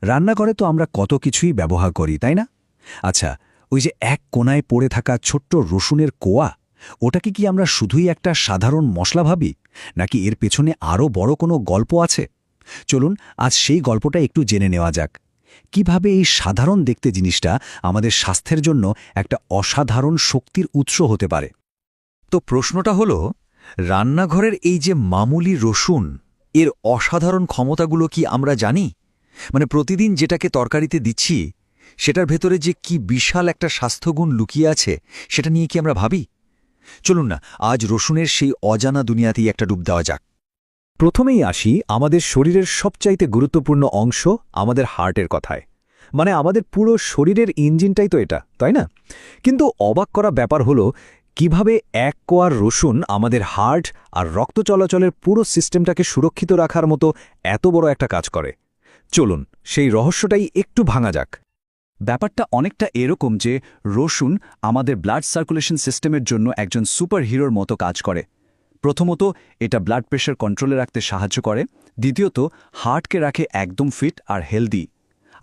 রান্নাঘরে তো আমরা কত কিছুই ব্যবহার করি, তাই না? আচ্ছা, ওই যে এক কোণায় পড়ে থাকা ছোট্ট রসুনের কোয়া, ওটাকে কি আমরা শুধুই একটা সাধারণ মশলা ভাবি, নাকি এর পেছনে আরও বড় কোনো গল্প আছে? চলুন আজ সেই গল্পটা একটু জেনে নেওয়া যাক। কিভাবে এই সাধারণ দেখতে জিনিসটা আমাদের স্বাস্থ্যের জন্য একটা অসাধারণ শক্তির উৎস হতে পারে। তো প্রশ্নটা হলো, রান্নাঘরের এই যে মামুলি রসুন, এর অসাধারণ ক্ষমতাগুলো কি আমরা জানি? মানে প্রতিদিন যেটাকে তরকারিতে দিচ্ছি, সেটার ভেতরে যে কি বিশাল একটা স্বাস্থ্যগুণ লুকিয়ে আছে, সেটা নিয়ে কি আমরা ভাবি? চলুন না, আজ রসুনের সেই অজানা দুনিয়াতেই একটা ডুব দেওয়া যাক। প্রথমেই আসি আমাদের শরীরের সবচাইতে গুরুত্বপূর্ণ অংশ, আমাদের হার্টের কথায়। মানে আমাদের পুরো শরীরের ইঞ্জিনটাই তো এটা, তাই না? কিন্তু অবাক করা ব্যাপার হলো কিভাবে এক কোয়ার রসুন আমাদের হার্ট আর রক্ত চলাচলের পুরো সিস্টেমটাকে সুরক্ষিত রাখার মতো এত বড় একটা কাজ করে। চলুন সেই রহস্যটাই একটু ভাঙা যাক। ব্যাপারটা অনেকটা এরকম যে রসুন আমাদের ব্লাড সার্কুলেশন সিস্টেমের জন্য একজন সুপার হিরোর মতো কাজ করে। প্রথমত, এটা ব্লাড প্রেশার কন্ট্রোলে রাখতে সাহায্য করে। দ্বিতীয়ত, হার্টকে রাখে একদম ফিট আর হেলদি।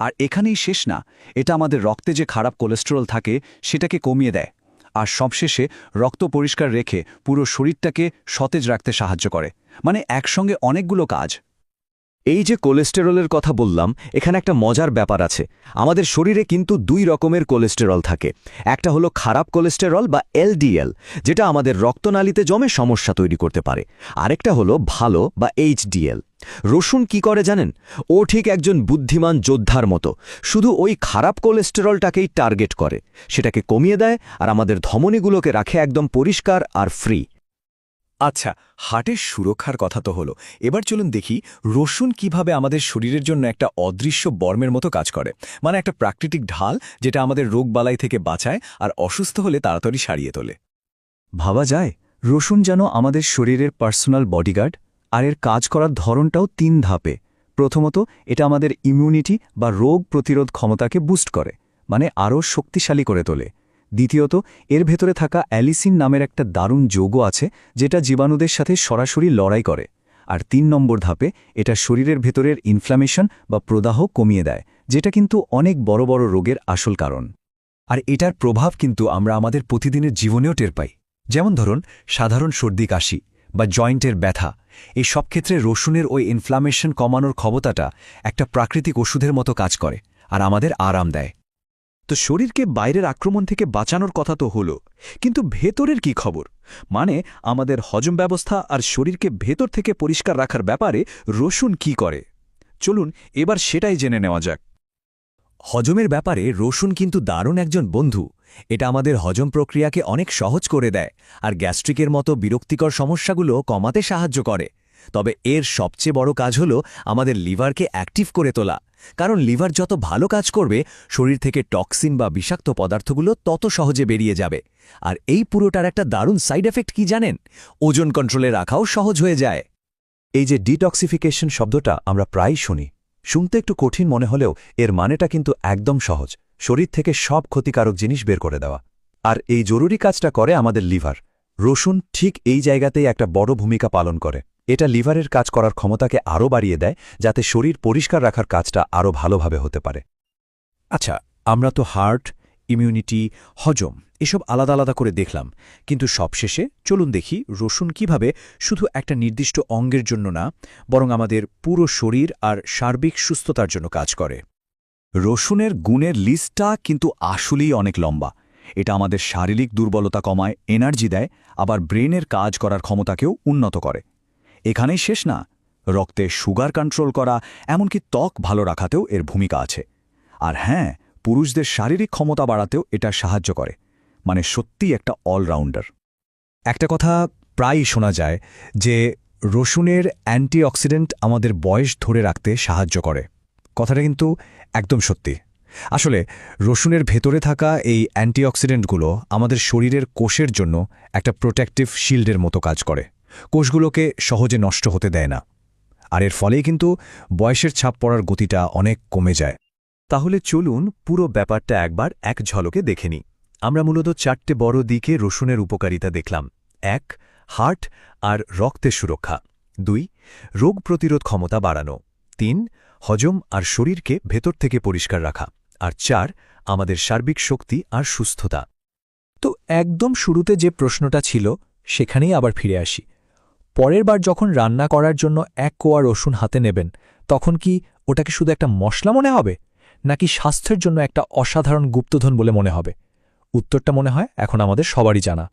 আর এখানেই শেষ না, এটা আমাদের রক্তে যে খারাপ কোলেস্টেরল থাকে সেটাকে কমিয়ে দেয়। আর সবশেষে রক্ত পরিষ্কার রেখে পুরো শরীরটাকে সতেজ রাখতে সাহায্য করে। মানে একসঙ্গে অনেকগুলো কাজ। এই যে কোলেস্টেরলের কথা বললাম, এখানে একটা মজার ব্যাপার আছে। আমাদের শরীরে কিন্তু দুই রকমের কোলেস্টেরল থাকে। একটা হলো খারাপ কোলেস্টেরল বা এলডিএল, যেটা আমাদের রক্তনালীতে জমে সমস্যা তৈরি করতে পারে। আরেকটা হলো ভালো বা এইচডিএল। রসুন কি করে জানেন? ও ঠিক একজন বুদ্ধিমান যোদ্ধার মতো, শুধু ওই খারাপ কোলেস্টেরলটাকেই টার্গেট করে, সেটাকে কমিয়ে দেয় আর আমাদের ধমনীগুলোকে রাখে একদম পরিষ্কার আর ফ্রি। আচ্ছা, হার্টের সুরক্ষার কথা তো হলো, এবার চলুন দেখি রসুন কিভাবে আমাদের শরীরের জন্য একটা অদৃশ্য বর্মের মতো কাজ করে। মানে একটা প্রাকৃতিক ঢাল, যেটা আমাদের রোগবালাই থেকে বাঁচায় আর অসুস্থ হলে তাড়াতাড়ি সারিয়ে তোলে। ভাবা যায়, রসুন যেন আমাদের শরীরের পার্সোনাল বডিগার্ড। আর এর কাজ করার ধরনটাও ৩ ধাপে। প্রথমত, এটা আমাদের ইমিউনিটি বা রোগ প্রতিরোধ ক্ষমতাকে বুস্ট করে, মানে আরও শক্তিশালী করে তোলে। দ্বিতীয়ত, এর ভেতরে থাকা অ্যালিসিন নামের একটা দারুণ যৌগ আছে, যেটা জীবাণুদের সাথে সরাসরি লড়াই করে। আর ৩ নম্বর ধাপে এটা শরীরের ভেতরের ইনফ্ল্যামেশন বা প্রদাহ কমিয়ে দেয়, যেটা কিন্তু অনেক বড় বড় রোগের আসল কারণ। আর এটার প্রভাব কিন্তু আমরা আমাদের প্রতিদিনের জীবনেও টের পাই। যেমন ধরুন, সাধারণ সর্দি কাশি বা জয়েন্টের ব্যথা, এই সব ক্ষেত্রে রসুনের ওই ইনফ্ল্যামেশন কমানোর ক্ষমতাটা একটা প্রাকৃতিক ওষুধের মতো কাজ করে আর আমাদের আরাম দেয়। তো শরীরকে বাইরের আক্রমণ থেকে বাঁচানোর কথা তো হলো, কিন্তু ভেতরের কি খবর? মানে আমাদের হজম ব্যবস্থা আর শরীরকে ভেতর থেকে পরিষ্কার রাখার ব্যাপারে রসুন কি করে? চলুন এবার সেটাই জেনে নেওয়া যাক। হজমের ব্যাপারে রসুন কিন্তু দারুণ একজন বন্ধু। এটা আমাদের হজম প্রক্রিয়াকে অনেক সহজ করে দেয় আর গ্যাস্ট্রিকের মতো বিরক্তিকর সমস্যাগুলো কমাতে সাহায্য করে। তবে এর সবচেয়ে বড় কাজ হলো আমাদের লিভারকে অ্যাক্টিভ করে তোলা। কারণ লিভার যত ভালো কাজ করবে, শরীর থেকে টক্সিন বা বিষাক্ত পদার্থগুলো তত সহজে বেরিয়ে যাবে। আর এই পুরোটার একটা দারুণ সাইড এফেক্ট কি জানেন? ওজন কন্ট্রোলে রাখাও সহজ হয়ে যায়। এই যে ডিটক্সিফিকেশন শব্দটা আমরা প্রায়ই শুনি, শুনতে একটু কঠিন মনে হলেও এর মানেটা কিন্তু একদম সহজ। শরীর থেকে সব ক্ষতিকারক জিনিস বের করে দেওয়া। আর এই জরুরি কাজটা করে আমাদের লিভার। রসুন ঠিক এই জায়গাতেই একটা বড় ভূমিকা পালন করে। এটা লিভারের কাজ করার ক্ষমতাকে আরও বাড়িয়ে দেয়, যাতে শরীর পরিষ্কার রাখার কাজটা আরও ভালোভাবে হতে পারে। আচ্ছা, আমরা তো হার্ট, ইমিউনিটি, হজম এসব আলাদা আলাদা করে দেখলাম, কিন্তু সবশেষে চলুন দেখি রসুন কিভাবে শুধু একটা নির্দিষ্ট অঙ্গের জন্য না, বরং আমাদের পুরো শরীর আর সার্বিক সুস্থতার জন্য কাজ করে। রসুনের গুণের লিস্টটা কিন্তু আসলেই অনেক লম্বা। এটা আমাদের শারীরিক দুর্বলতা কমায়, এনার্জি দেয়, আবার ব্রেনের কাজ করার ক্ষমতাকেও উন্নত করে। এখানেই শেষ না, রক্তে সুগার কন্ট্রোল করা, এমনকি ত্বক ভালো রাখাতেও এর ভূমিকা আছে। আর হ্যাঁ, পুরুষদের শারীরিক ক্ষমতা বাড়াতেও এটা সাহায্য করে। মানে সত্যিই একটা অলরাউন্ডার। একটা কথা প্রায়ই শোনা যায় যে রসুনের অ্যান্টিঅক্সিডেন্ট আমাদের বয়স ধরে রাখতে সাহায্য করে। কথাটা কিন্তু একদম সত্যি। আসলে রসুনের ভেতরে থাকা এই অ্যান্টিঅক্সিডেন্টগুলো আমাদের শরীরের কোষের জন্য একটা প্রোটেক্টিভ শিল্ডের মতো কাজ করে। কোষগুলোকে সহজে নষ্ট হতে দেয় না। আর এর ফলেই কিন্তু বয়সের ছাপ পড়ার গতিটা অনেক কমে যায়। তাহলে চলুন পুরো ব্যাপারটা একবার এক ঝলকে দেখে নিই। আমরা মূলত 4টে বড় দিকে রসুনের উপকারিতা দেখলাম। 1. হার্ট আর রক্তের সুরক্ষা। 2. রোগ প্রতিরোধ ক্ষমতা বাড়ানো। 3. হজম আর শরীরকে ভেতর থেকে পরিষ্কার রাখা। আর 4 আমাদের সার্বিক শক্তি আর সুস্থতা। তো একদম শুরুতে যে প্রশ্নটা ছিল সেখানেই আবার ফিরে আসি। পরের বার যখন রান্না করার জন্য 1 কোয়া রসুন হাতে নেবেন, তখন কি ওটাকে শুধু একটা মশলা মনে হবে, নাকি স্বাস্থ্যের জন্য একটা অসাধারণ গুপ্তধন বলে মনে হবে? উত্তরটা মনে হয় এখন আমাদের সবারই জানা।